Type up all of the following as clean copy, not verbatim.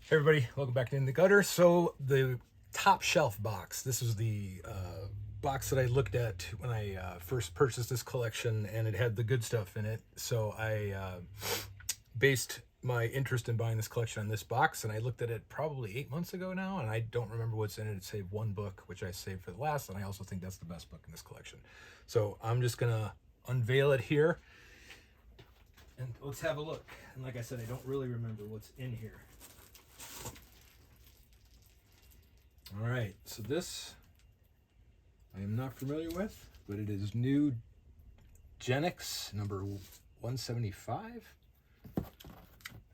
Hey everybody, welcome back to In the Gutter. So the top shelf box. This is the box that I looked at when I first purchased this collection, and it had the good stuff in it. So I based my interest in buying this collection on this box, and I looked at it probably 8 months ago now, and I don't remember what's in it. It saved one book, which I saved for the last, and I also think that's the best book in this collection. So I'm just gonna unveil it here, and let's have a look. And like I said, I don't really remember what's in here. All right, so this I am not familiar with, but it is new Genix number 175.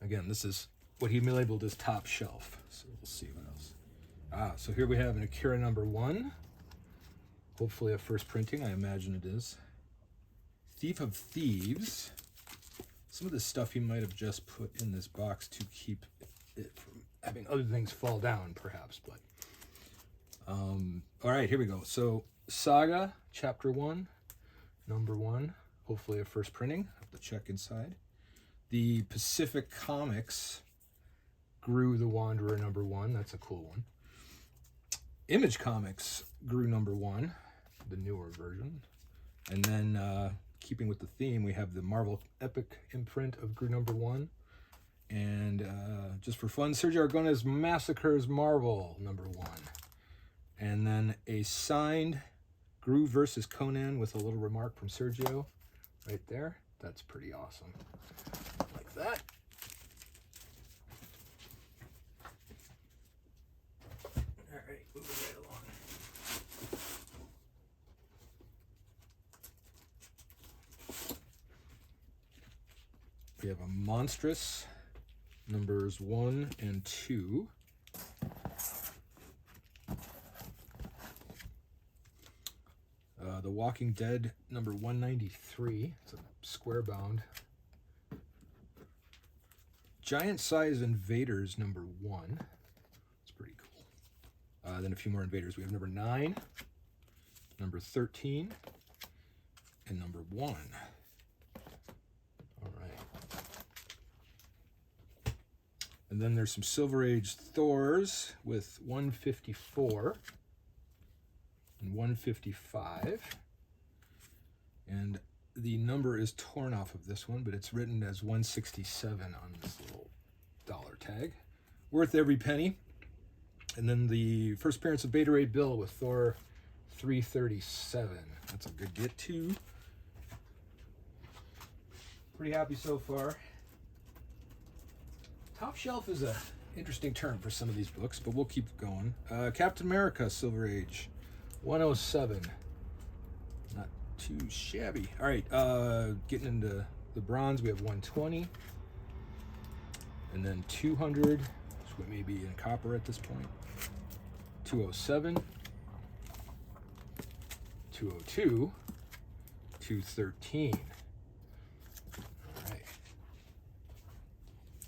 Again, this is what he labeled as top shelf. So we'll see what else. So here we have an Akira number 1. Hopefully a first printing, I imagine it is. Thief of Thieves. Some of this stuff he might have just put in this box to keep it from having other things fall down, perhaps, but all right, here we go. So Saga chapter 1, number 1, hopefully a first printing. I have to check inside. The Pacific Comics Gru the Wanderer number 1. That's a cool one. Image Comics Gru number 1, the newer version. And then keeping with the theme, we have the Marvel Epic imprint of Gru number 1. And just for fun, Sergio Aragonés Massacres Marvel number 1. And then a signed Gru versus Conan with a little remark from Sergio right there. That's pretty awesome. Like that. All right, moving right along. We have a Monstrous numbers 1 and 2. The Walking Dead number 193. It's a square bound. Giant Size Invaders number 1. It's pretty cool. Then a few more invaders. We have number 9, number 13, and number 1. All right. And then there's some Silver Age Thors with 154. And 155, and the number is torn off of this one, but it's written as 167 on this little dollar tag. Worth every penny. And then the first appearance of Beta Ray Bill with Thor 337. That's a good get too. Pretty happy so far. Top shelf is a interesting term for some of these books, but we'll keep going. Captain America Silver Age 107. Not too shabby. All right, getting into the bronze, we have 120. And then 200, which may be in copper at this point. 207. 202. 213. All right.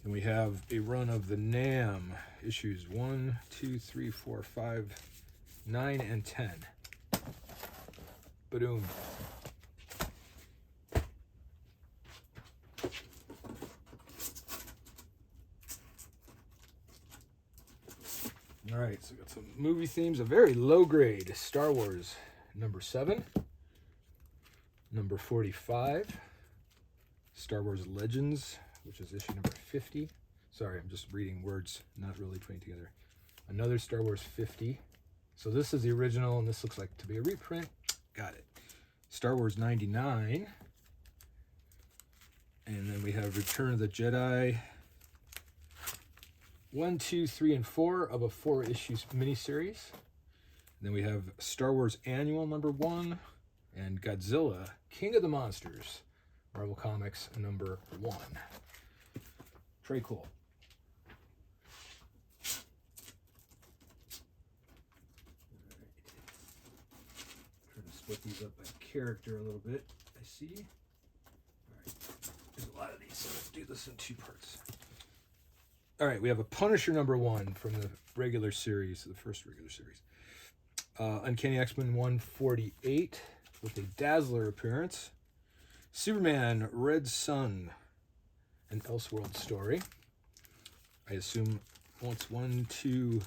And we have a run of the NAM issues 1, 2, 3, 4, 5, 9, and 10. Ba-doom. All right, so we got some movie themes. A very low grade Star Wars number 7, number 45, Star Wars Legends, which is issue number 50. Sorry, I'm just reading words, not really putting together. Another Star Wars 50. So this is the original, and this looks like to be a reprint. Got it. Star Wars 99. And then we have Return of the Jedi 1, 2, 3, and 4 of a 4-issue miniseries. And then we have Star Wars Annual number 1 and Godzilla King of the Monsters, Marvel Comics number 1. Very cool. Split these up by character a little bit, I see. All right, there's a lot of these, so let's do this in 2 parts. All right, we have a Punisher number 1 from the regular series, the first regular series. Uncanny X-Men 148 with a Dazzler appearance. Superman Red Sun, an Elseworld story. I assume once 1, 2,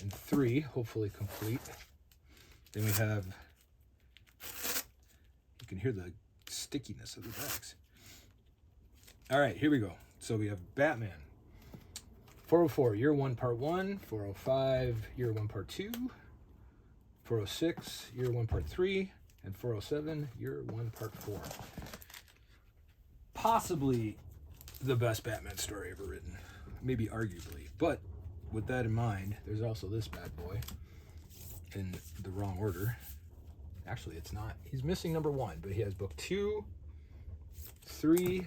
and 3, hopefully complete. Then we have, you can hear the stickiness of the backs. All right, here we go. So we have Batman. 404, Year 1, Part 1. 405, Year 1, Part 2. 406, Year 1, Part 3. And 407, Year 1, Part 4. Possibly the best Batman story ever written. Maybe arguably. But with that in mind, there's also this bad boy in the wrong order. Actually, it's not. He's missing number 1, but he has book 2, 3,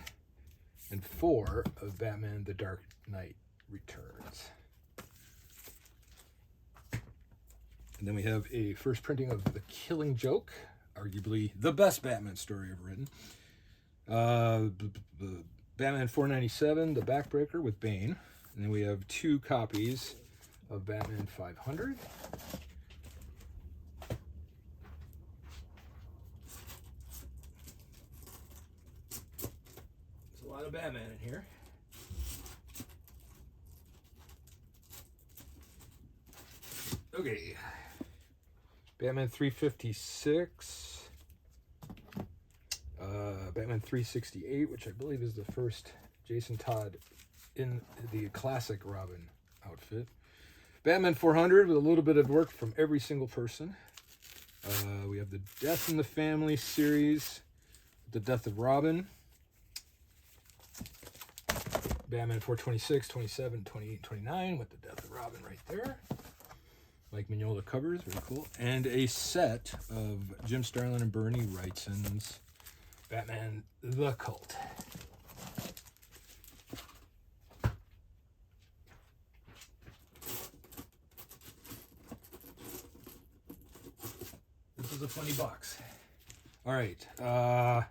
and 4 of Batman The Dark Knight Returns. And then we have a first printing of The Killing Joke, arguably the best Batman story ever written. Batman 497, The Backbreaker with Bane. And then we have 2 copies of Batman 500. There's a lot of Batman in here. Okay. Batman 356. Batman 368, which I believe is the first Jason Todd in the classic Robin outfit. Batman 400 with a little bit of work from every single person. We have the Death in the Family series, The Death of Robin. Batman 426, 27, 28, 29 with The Death of Robin right there. Mike Mignola covers, very cool. And a set of Jim Starlin and Bernie Wrightson's Batman The Cult. This is a funny box. All right. Now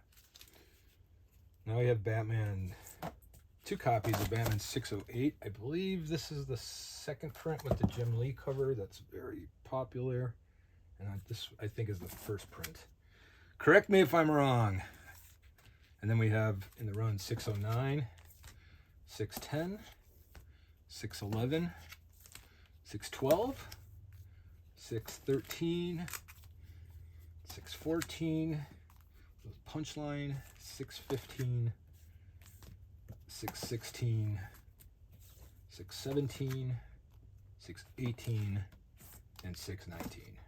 we have Batman, 2 copies of Batman 608. I believe this is the second print with the Jim Lee cover. That's very popular. And this, I think, is the first print. Correct me if I'm wrong. And then we have in the run 609, 610, 611, 612, 613, 614, Punchline, 615, 616, 617, 618, and 619.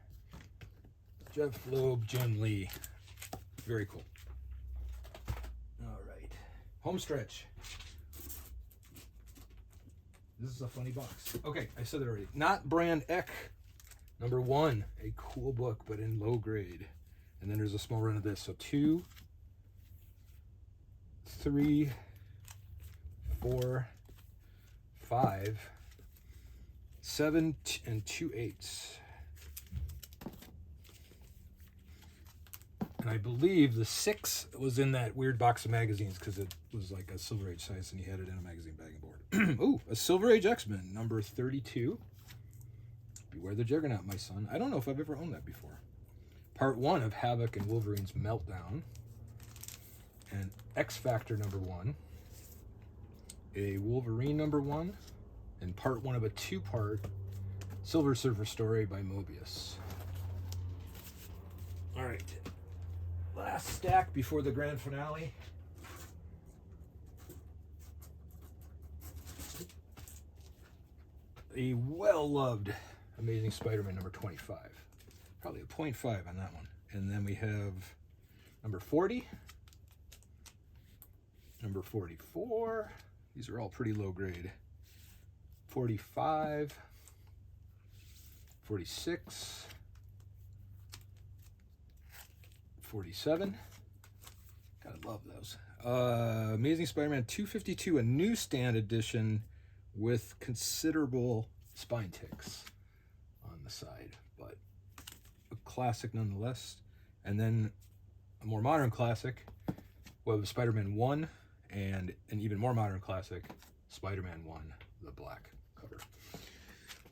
Jeff Loeb, Jim Lee. Very cool. All right. Home stretch. This is a funny box. Okay, I said it already. Not Brand Eck, number 1. A cool book, but in low grade. And then there's a small run of this. So 2, 3, 4, 5, 7, and 2 8s. And I believe the 6 was in that weird box of magazines because it was like a Silver Age size and he had it in a magazine bagging board. Ooh, a Silver Age X-Men, number 32. Beware the Juggernaut, my son. I don't know if I've ever owned that before. Part 1 of Havoc and Wolverine's Meltdown. And X Factor number 1. A Wolverine number 1. And part 1 of a 2-part Silver Surfer story by Mobius. All right. Last stack before the grand finale. A well-loved Amazing Spider-Man number 25. Probably a 0.5 on that one. And then we have number 40. Number 44. These are all pretty low grade. 45. 46. 47. Gotta love those. Amazing Spider-Man 252, a newsstand edition with considerable spine ticks on the side, but a classic nonetheless. And then a more modern classic, Web of Spider-Man 1, and an even more modern classic, Spider-Man 1, the black cover.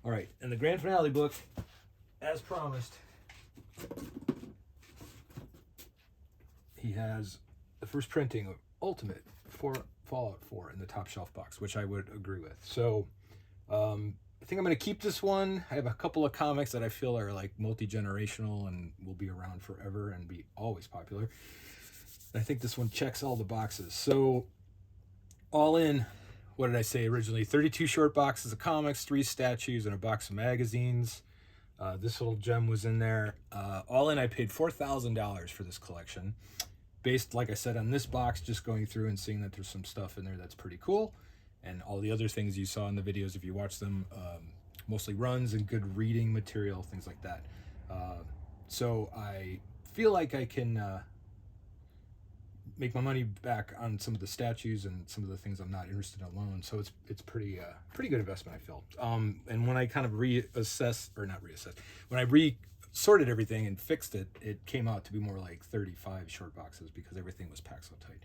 All right, and the grand finale book, as promised, he has the first printing of Ultimate for Fallout 4 in the top shelf box, which I would agree with. So I think I'm going to keep this one. I have a couple of comics that I feel are like multi-generational and will be around forever and be always popular. I think this one checks all the boxes. So all in, what did I say originally? 32 short boxes of comics, 3 statues, and a box of magazines. This little gem was in there. All in, I paid $4,000 for this collection. Based, like I said, on this box, just going through and seeing that there's some stuff in there that's pretty cool. And all the other things you saw in the videos, if you watch them, mostly runs and good reading material, things like that. So I feel like I can make my money back on some of the statues and some of the things I'm not interested in alone. So it's pretty good investment, I feel. And when I kind of when I sorted everything and fixed it, it came out to be more like 35 short boxes because everything was packed so tight.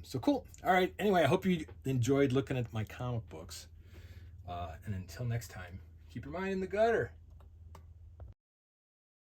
So cool. All right. Anyway, I hope you enjoyed looking at my comic books. And until next time, keep your mind in the gutter.